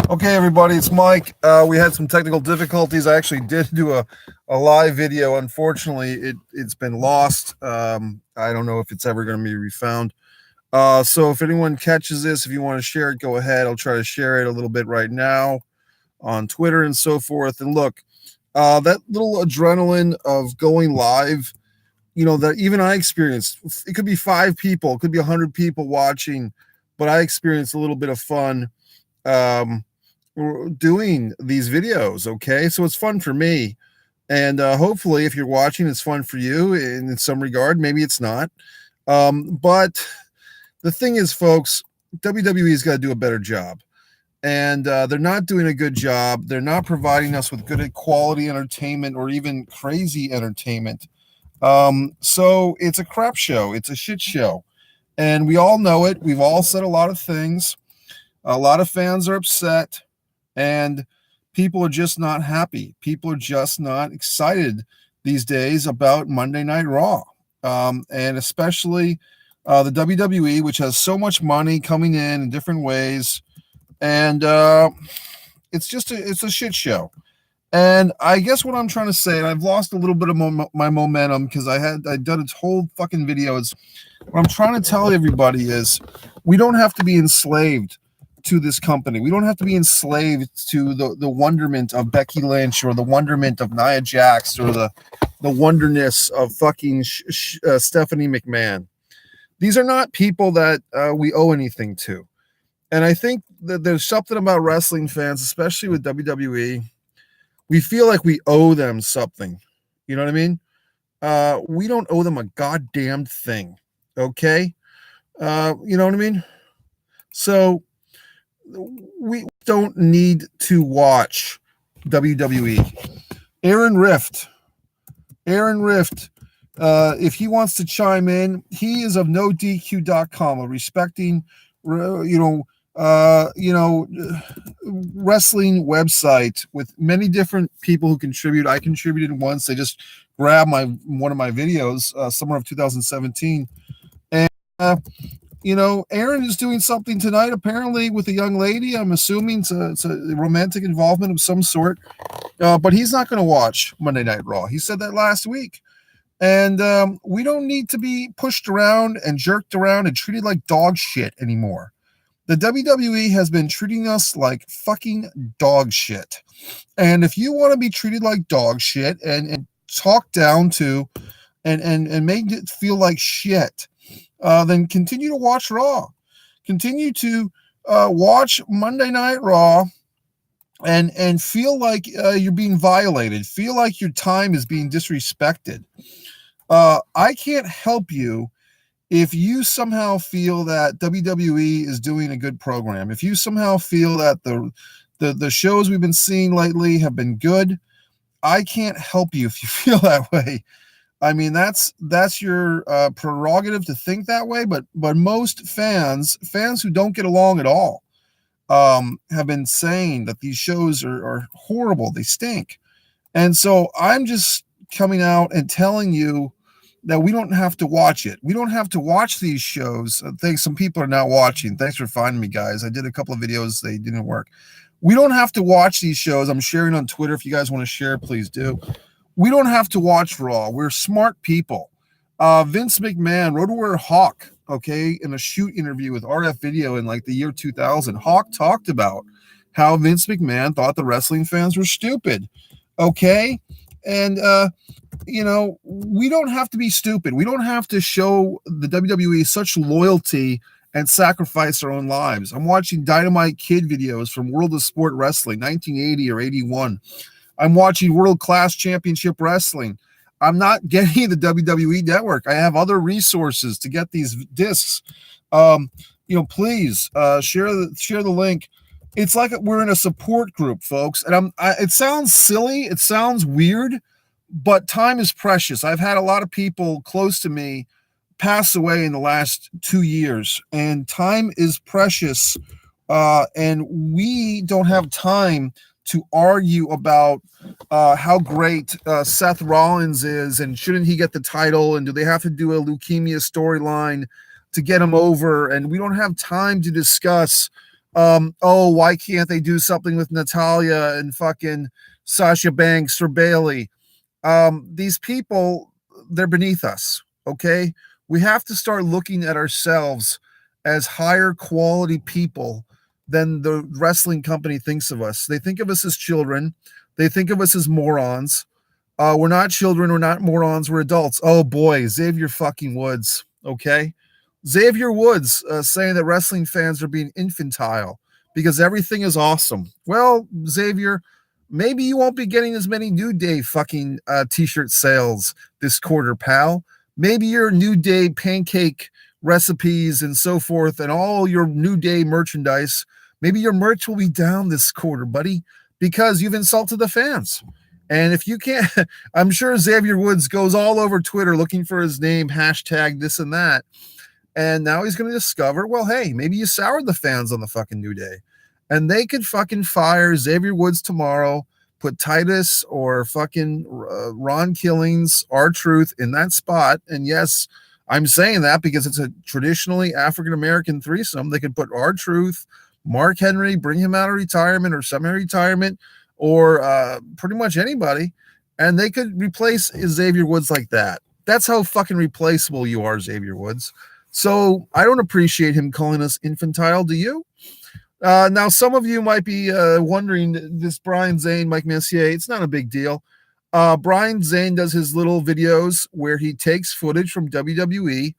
Okay, everybody, it's Mike. We had some technical difficulties. I actually did do a live video. Unfortunately, it's been lost. I don't know if it's ever going to be refound. So if anyone catches this, if you want to share it, go ahead. I'll try to share it a little bit right now on Twitter and so forth. And look, that little adrenaline of going live, that even I experienced. It could be 5 people, it could be 100 people watching, but I experienced a little bit of fun. Um, doing these videos. Okay, so it's fun for me, and hopefully if you're watching, it's fun for you in some regard. Maybe it's not, but the thing is, folks, WWE's got to do a better job, and they're not doing a good job. They're not providing us with good quality entertainment or even crazy entertainment. So it's a crap show, it's a shit show, and we all know it. We've all said a lot of things. A lot of fans are upset, and people are just not happy. People are just not excited these days about Monday Night Raw, and especially the WWE, which has so much money coming in different ways, and it's a shit show. And I guess what I'm trying to say, and I've lost a little bit of my momentum because I'd done a whole fucking video. Is what I'm trying to tell everybody is we don't have to be enslaved to this company. We don't have to be enslaved to the wonderment of Becky Lynch or the wonderment of Nia Jax or the wonderness of fucking Stephanie McMahon. These are not people that we owe anything to. And I think that there's something about wrestling fans, especially with WWE. We feel like we owe them something. You know what I mean? We don't owe them a goddamn thing. Okay? You know what I mean? So we don't need to watch WWE. Aaron Rift, if he wants to chime in, he is of NoDQ.com, a respecting, wrestling website with many different people who contribute. I contributed once. They just grabbed one of my videos, summer of 2017, and Aaron is doing something tonight, apparently, with a young lady. I'm assuming it's a romantic involvement of some sort. But he's not going to watch Monday Night Raw. He said that last week. And we don't need to be pushed around and jerked around and treated like dog shit anymore. The WWE has been treating us like fucking dog shit. And if you want to be treated like dog shit and talked down to and made it feel like shit, then continue to watch Raw. Continue to watch Monday Night Raw and feel like you're being violated. Feel like your time is being disrespected. I can't help you if you somehow feel that WWE is doing a good program. If you somehow feel that the shows we've been seeing lately have been good, I can't help you if you feel that way. I mean, that's your prerogative to think that way, but most fans who don't get along at all, have been saying that these shows are horrible. They stink. And so I'm just coming out and telling you that we don't have to watch it. We don't have to watch these shows. I think some people are now watching. Thanks for finding me, guys. I did a couple of videos. They didn't work. We don't have to watch these shows. I'm sharing on Twitter. If you guys want to share, please do. We don't have to watch Raw. We're smart people. Vince McMahon, Road Warrior Hawk, okay, in a shoot interview with RF Video in like the year 2000, Hawk talked about how Vince McMahon thought the wrestling fans were stupid, okay? And, we don't have to be stupid. We don't have to show the WWE such loyalty and sacrifice our own lives. I'm watching Dynamite Kid videos from World of Sport Wrestling, 1980 or 81. I'm watching World Class Championship Wrestling. I'm not getting the WWE Network. I have other resources to get these discs. Please share the link. It's like we're in a support group, folks. And it sounds silly. It sounds weird, but time is precious. I've had a lot of people close to me pass away in the last 2 years, and time is precious. And we don't have time to argue about how great Seth Rollins is and shouldn't he get the title and do they have to do a leukemia storyline to get him over. And we don't have time to discuss Oh, why can't they do something with Natalia and fucking Sasha Banks or Bailey? These people, they're beneath us. Okay. We have to start looking at ourselves as higher quality people than the wrestling company thinks of us. They think of us as children. They think of us as morons. We're not children. We're not morons. We're adults. Oh boy, Xavier fucking Woods. Okay. Xavier Woods saying that wrestling fans are being infantile because everything is awesome. Well, Xavier, maybe you won't be getting as many New Day fucking t-shirt sales this quarter, pal. Maybe your New Day pancake recipes and so forth and all your New Day merchandise, maybe your merch will be down this quarter, buddy, because you've insulted the fans. And if you can't, I'm sure Xavier Woods goes all over Twitter looking for his name, hashtag this and that. And now he's going to discover, well, hey, maybe you soured the fans on the fucking New Day. And they could fucking fire Xavier Woods tomorrow, put Titus or fucking Ron Killings, R-Truth in that spot. And yes, I'm saying that because it's a traditionally African-American threesome. They could put R-Truth, Mark Henry, bring him out of retirement or semi-retirement, or pretty much anybody, and they could replace Xavier Woods like that. That's how fucking replaceable you are, Xavier Woods. So I don't appreciate him calling us infantile. Do you? Now, some of you might be wondering, this Brian Zane, Mike Messier, it's not a big deal. Brian Zane does his little videos where he takes footage from WWE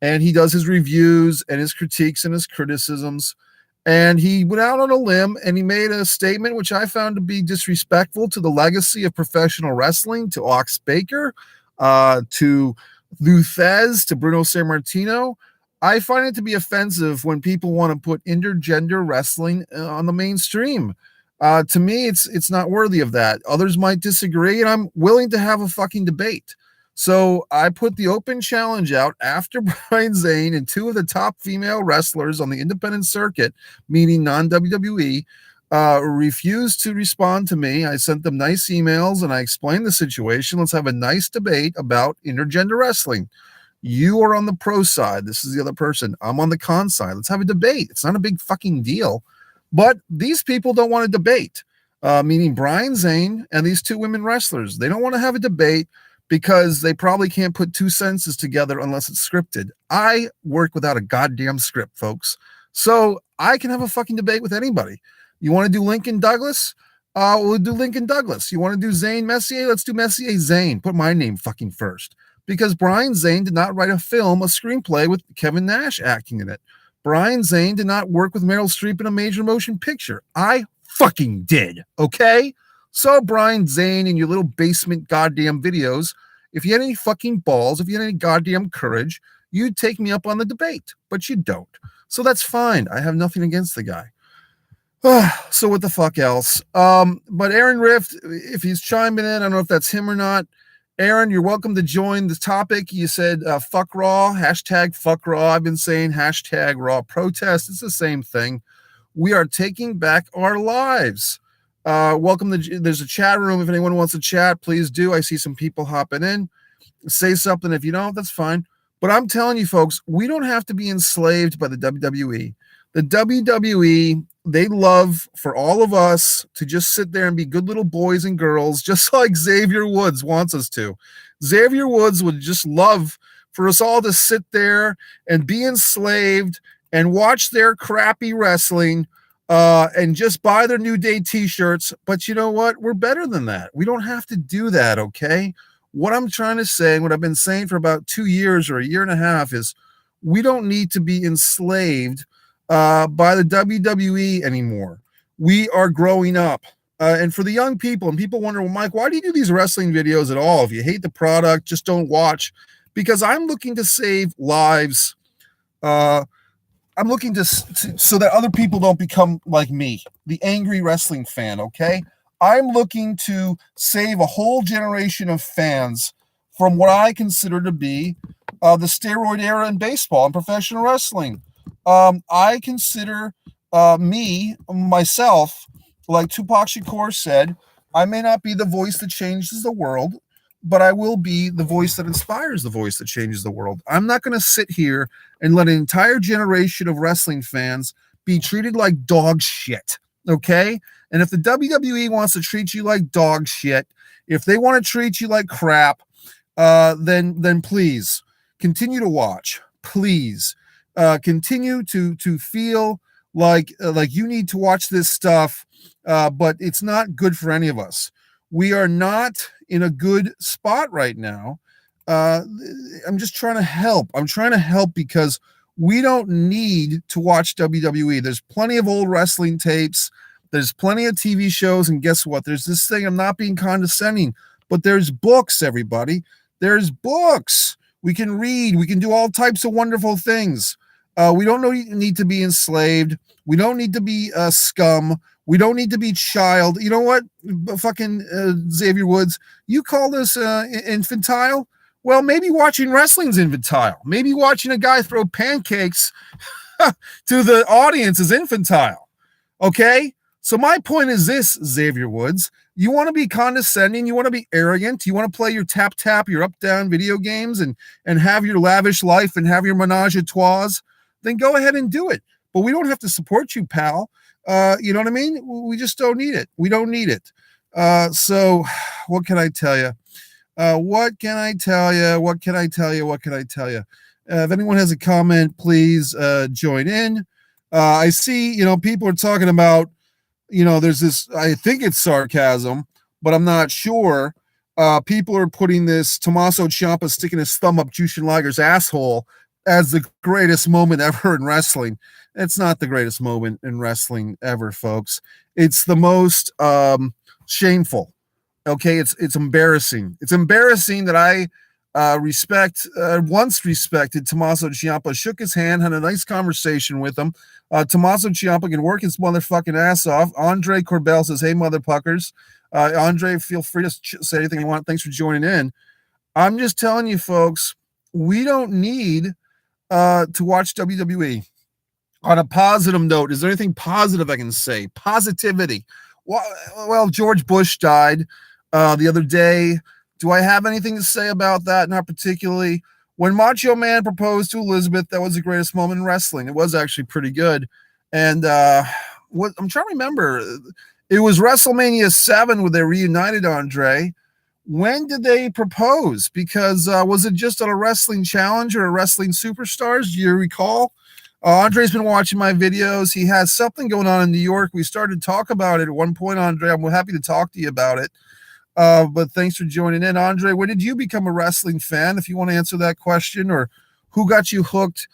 and he does his reviews and his critiques and his criticisms. And he went out on a limb and he made a statement which I found to be disrespectful to the legacy of professional wrestling, to Ox Baker, to Lou Thez, to Bruno Sammartino. I find it to be offensive when people want to put intergender wrestling on the mainstream. To me, it's not worthy of that. Others might disagree, and I'm willing to have a fucking debate. So I put the open challenge out after Brian Zane and two of the top female wrestlers on the independent circuit, meaning non-WWE, refused to respond to me. I sent them nice emails and I explained the situation. Let's have a nice debate about intergender wrestling. You are on the pro side. This is the other person. I'm on the con side. Let's have a debate. It's not a big fucking deal. But these people don't want to debate, meaning Brian Zane and these two women wrestlers. They don't want to have a debate because they probably can't put two sentences together unless it's scripted. I work without a goddamn script, folks. So I can have a fucking debate with anybody. You want to do Lincoln Douglas? We'll do Lincoln Douglas. You want to do Zane Messier? Let's do Messier Zane. Put my name fucking first. Because Brian Zane did not write a screenplay with Kevin Nash acting in it. Brian Zane did not work with Meryl Streep in a major motion picture. I fucking did, okay? So Brian Zane and your little basement goddamn videos, if you had any fucking balls, if you had any goddamn courage, you'd take me up on the debate, but you don't. So that's fine. I have nothing against the guy. So what the fuck else? But Aaron Rift, if he's chiming in, I don't know if that's him or not. Aaron, you're welcome to join the topic. You said fuck Raw, hashtag fuck Raw. I've been saying hashtag Raw protest. It's the same thing. We are taking back our lives. Welcome to, there's a chat room. If anyone wants to chat, please do. I see some people hopping in. Say something. If you don't, that's fine. But I'm telling you, folks, we don't have to be enslaved by the WWE. The WWE, they love for all of us to just sit there and be good little boys and girls, just like Xavier Woods wants us to. Xavier Woods would just love for us all to sit there and be enslaved and watch their crappy wrestling and just buy their New Day t-shirts. But you know what? We're better than that. We don't have to do that, okay? What I'm trying to say, what I've been saying for about 2 years or a year and a half is we don't need to be enslaved by the WWE anymore. We are growing up. And for the young people, and people wonder, well, Mike, why do you do these wrestling videos at all? If you hate the product, just don't watch. Because I'm looking to save lives. I'm looking to so that other people don't become like me, the angry wrestling fan, okay? I'm looking to save a whole generation of fans from what I consider to be the steroid era in baseball and professional wrestling. I consider myself, like Tupac Shakur said, I may not be the voice that changes the world, but I will be the voice that inspires the voice that changes the world. I'm not going to sit here and let an entire generation of wrestling fans be treated like dog shit. Okay. And if the WWE wants to treat you like dog shit, if they want to treat you like crap, then please continue to watch. Please continue to feel like you need to watch this stuff, but it's not good for any of us. We are not in a good spot right now. I'm just trying to help. I'm trying to help because we don't need to watch WWE. There's plenty of old wrestling tapes. There's plenty of TV shows. And guess what? There's this thing. I'm not being condescending, but there's books, everybody. There's books. We can read. We can do all types of wonderful things. We don't need to be enslaved. We don't need to be scum. We don't need to be child. You know what? Fucking Xavier Woods, you call this infantile? Well, maybe watching wrestling's infantile. Maybe watching a guy throw pancakes to the audience is infantile. Okay? So my point is this, Xavier Woods. You want to be condescending. You want to be arrogant. You want to play your tap, your up-down video games and have your lavish life and have your menage a trois. Then go ahead and do it. But we don't have to support you, pal. You know what I mean? We just don't need it. We don't need it. So what can I tell you? What can I tell you? What can I tell you? What can I tell you? If anyone has a comment, please join in. I see, people are talking about, there's this, I think it's sarcasm, but I'm not sure. People are putting this Tommaso Ciampa sticking his thumb up Jushin Liger's asshole as the greatest moment ever in wrestling. It's not the greatest moment in wrestling ever, folks. It's the most shameful. Okay, it's embarrassing. It's embarrassing that I once respected Tommaso Ciampa, shook his hand, had a nice conversation with him. Tommaso Ciampa can work his motherfucking ass off. Andre Corbell says, hey, motherfuckers. Andre, feel free to say anything you want. Thanks for joining in. I'm just telling you, folks, we don't need to watch WWE. On a positive note, is there anything positive I can say? Positivity. Well, George Bush died the other day. Do I have anything to say about that? Not particularly. When Macho Man proposed to Elizabeth, that was the greatest moment in wrestling. It was actually pretty good. And what I'm trying to remember, it was WrestleMania 7 where they reunited, Andre. When did they propose? Because was it just on a wrestling challenge or a wrestling superstars? Do you recall? Andre's been watching my videos. He has something going on in New York. We started to talk about it at one point, Andre. I'm happy to talk to you about it. But thanks for joining in. Andre, when did you become a wrestling fan? If you want to answer that question, or who got you hooked?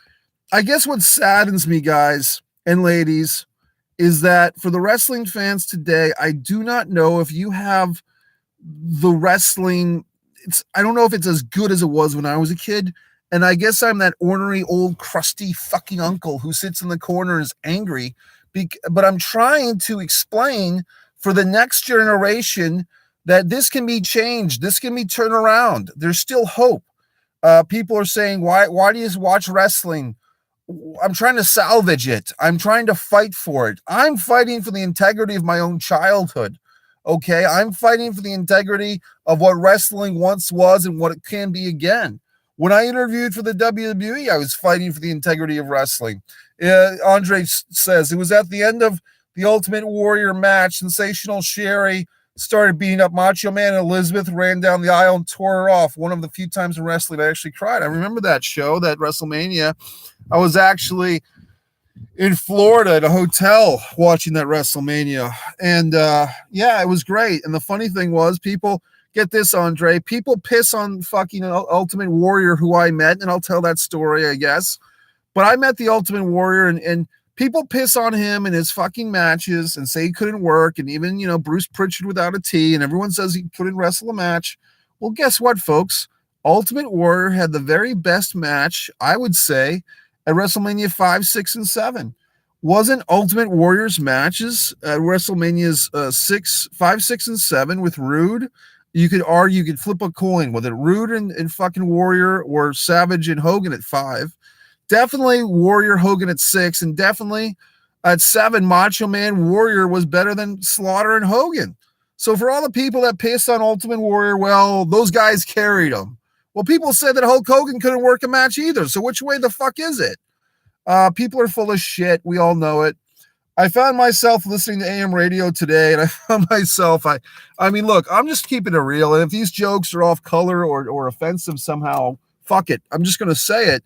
I guess what saddens me, guys and ladies, is that for the wrestling fans today, I do not know if you have the wrestling. I don't know if it's as good as it was when I was a kid. And I guess I'm that ornery, old, crusty fucking uncle who sits in the corner and is angry. But I'm trying to explain for the next generation that this can be changed. This can be turned around. There's still hope. People are saying, why do you watch wrestling? I'm trying to salvage it. I'm trying to fight for it. I'm fighting for the integrity of my own childhood. Okay? I'm fighting for the integrity of what wrestling once was and what it can be again. When I interviewed for the WWE, I was fighting for the integrity of wrestling. Andre says, it was at the end of the Ultimate Warrior match, Sensational Sherry started beating up Macho Man, and Elizabeth ran down the aisle and tore her off. One of the few times in wrestling I actually cried. I remember that show, that WrestleMania. I was actually in Florida at a hotel watching that WrestleMania. And yeah, it was great. And the funny thing was, people... Get this, Andre. People piss on fucking Ultimate Warrior, who I met, and I'll tell that story, I guess. But I met the Ultimate Warrior, and people piss on him in his fucking matches and say he couldn't work, and even, Bruce Pritchard without a T, and everyone says he couldn't wrestle a match. Well, guess what, folks? Ultimate Warrior had the very best match, I would say, at WrestleMania 5, 6, and 7. Wasn't Ultimate Warrior's matches at WrestleMania's 5, 6, and 7 with Rude? You could argue, you could flip a coin, whether Rude and fucking Warrior or Savage and Hogan at 5. Definitely Warrior, Hogan at 6, and definitely at 7, Macho Man Warrior was better than Slaughter and Hogan. So for all the people that pissed on Ultimate Warrior, well, those guys carried him. Well, people said that Hulk Hogan couldn't work a match either. So which way the fuck is it? People are full of shit. We all know it. I found myself listening to AM radio today, and I found myself, I mean, look, I'm just keeping it real. And if these jokes are off color or offensive somehow, fuck it. I'm just going to say it.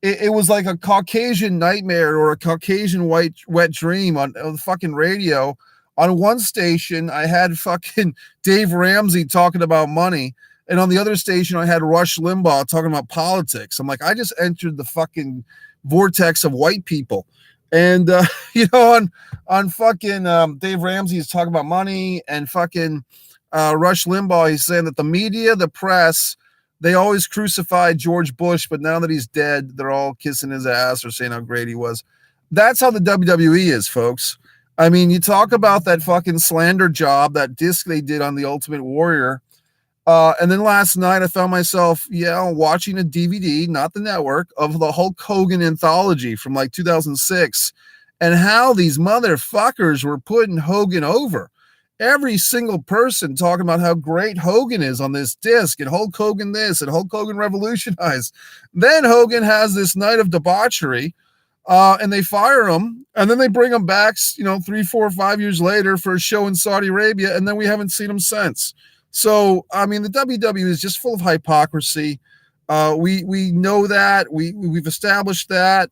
It was like a Caucasian nightmare or a Caucasian wet dream on the fucking radio. On one station, I had fucking Dave Ramsey talking about money. And on the other station, I had Rush Limbaugh talking about politics. I'm like, I just entered the fucking vortex of white people. And, on fucking Dave Ramsey is talking about money, and fucking Rush Limbaugh, he's saying that the media, the press, they always crucified George Bush, but now that he's dead, they're all kissing his ass or saying how great he was. That's how the WWE is, folks. I mean, you talk about that fucking slander job, that disc they did on The Ultimate Warrior. And then last night I found myself, watching a DVD, not the network, of the Hulk Hogan anthology from like 2006, and how these motherfuckers were putting Hogan over. Every single person talking about how great Hogan is on this disc, and Hulk Hogan this, and Hulk Hogan revolutionized. Then Hogan has this night of debauchery, and they fire him, and then they bring him back, 3, 4, 5 years later for a show in Saudi Arabia, and then we haven't seen him since. So, I mean, the WWE is just full of hypocrisy. We know that. We've established that.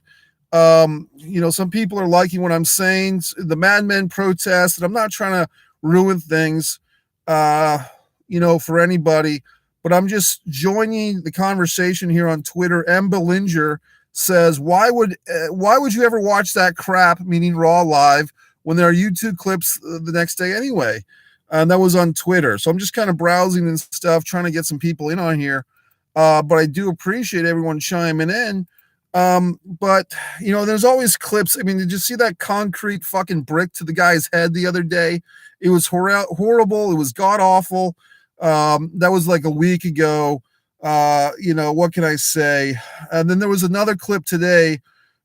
Some people are liking what I'm saying. The Mad Men protest, and I'm not trying to ruin things, for anybody, but I'm just joining the conversation here on Twitter. M. Bellinger says, why would you ever watch that crap, meaning Raw live, when there are YouTube clips the next day anyway? And that was on Twitter. So I'm just kind of browsing and stuff, trying to get some people in on here. But I do appreciate everyone chiming in. But there's always clips. I mean, did you see that concrete fucking brick to the guy's head the other day? It was horrible. It was god awful. That was like a week ago. What can I say? And then there was another clip today.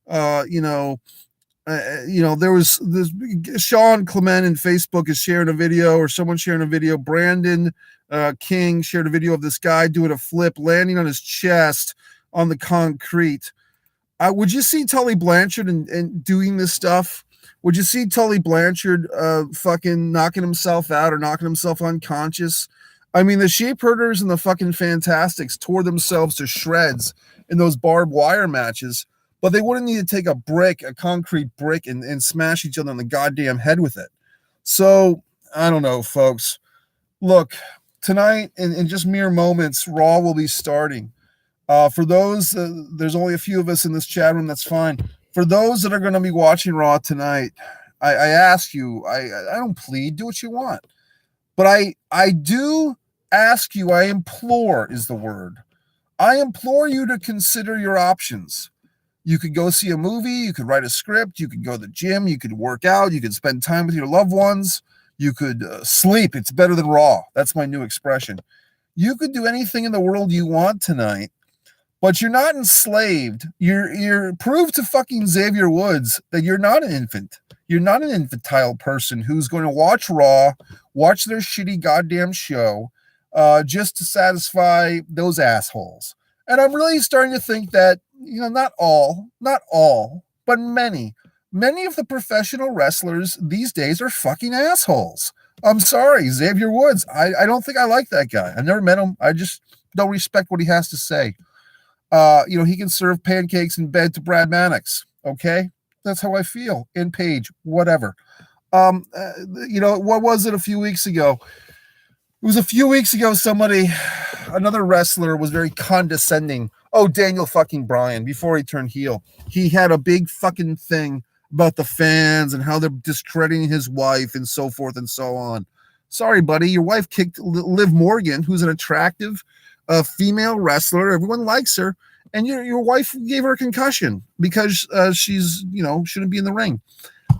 There was this Sean Clement in Facebook is sharing a video, or someone sharing a video. Brandon King shared a video of this guy doing a flip, landing on his chest on the concrete. Would you see Tully Blanchard and doing this stuff? Would you see Tully Blanchard fucking knocking himself out or knocking himself unconscious? I mean, the Sheepherders and the fucking Fantastics tore themselves to shreds in those barbed wire matches, but they wouldn't need to take a concrete brick, and smash each other on the goddamn head with it. So, I don't know, folks. Look, tonight, in just mere moments, Raw will be starting. For those, there's only a few of us in this chat room, that's fine. For those that are going to be watching Raw tonight, I ask you, I don't plead, do what you want. But I do ask you, I implore is the word. I implore you to consider your options. You could go see a movie, you could write a script, you could go to the gym, you could work out, you could spend time with your loved ones, you could sleep. It's better than Raw. That's my new expression. You could do anything in the world you want tonight, but you're not enslaved. You're proved to fucking Xavier Woods that you're not an infant. You're not an infantile person who's going to watch Raw, watch their shitty goddamn show, just to satisfy those assholes. And I'm really starting to think that, not all, but many of the professional wrestlers these days are fucking assholes. I'm sorry, Xavier Woods. I don't think I like that guy. I've never met him. I just don't respect what he has to say. He can serve pancakes in bed to Brad Mannix. Okay. That's how I feel. In Page, whatever. What was it a few weeks ago? It was a few weeks ago, another wrestler was very condescending. Oh, Daniel fucking Bryan, before he turned heel. He had a big fucking thing about the fans and how they're discrediting his wife and so forth and so on. Sorry, buddy. Your wife kicked Liv Morgan, who's an attractive female wrestler. Everyone likes her. And your wife gave her a concussion because she's, shouldn't be in the ring.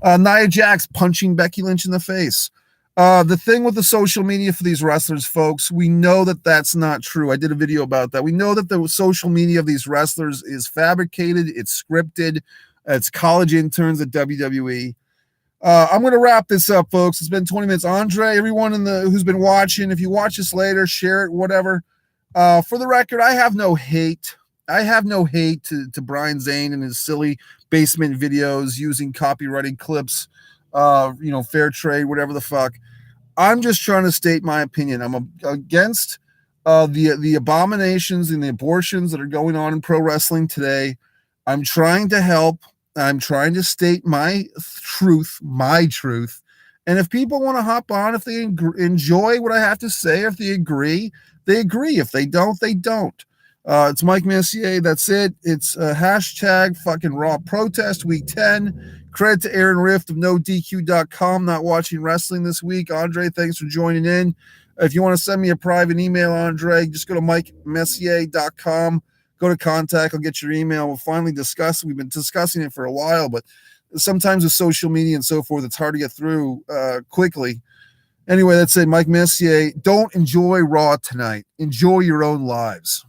Nia Jax punching Becky Lynch in the face. The thing with the social media for these wrestlers, folks, we know that that's not true. I did a video about that. We know that the social media of these wrestlers is fabricated. It's scripted. It's college interns at WWE. I'm going to wrap this up, folks. It's been 20 minutes. Andre, everyone who's been watching, if you watch this later, share it, whatever. For the record, I have no hate. I have no hate to Brian Zane and his silly basement videos using copyrighted clips, fair trade, whatever the fuck. I'm just trying to state my opinion. I'm against the abominations and the abortions that are going on in pro wrestling today. I'm trying to help. I'm trying to state my truth. And if people want to hop on, if they enjoy what I have to say, if they agree, they agree. If they don't, they don't. It's Mike Messier. That's it. It's hashtag fucking Raw Protest Week 10. Credit to Aaron Rift of NoDQ.com, not watching wrestling this week. Andre, thanks for joining in. If you want to send me a private email, Andre, just go to MikeMessier.com. Go to contact. I'll get your email. We'll finally discuss. We've been discussing it for a while, but sometimes with social media and so forth, it's hard to get through quickly. Anyway, that's it. Mike Messier. Don't enjoy Raw tonight. Enjoy your own lives.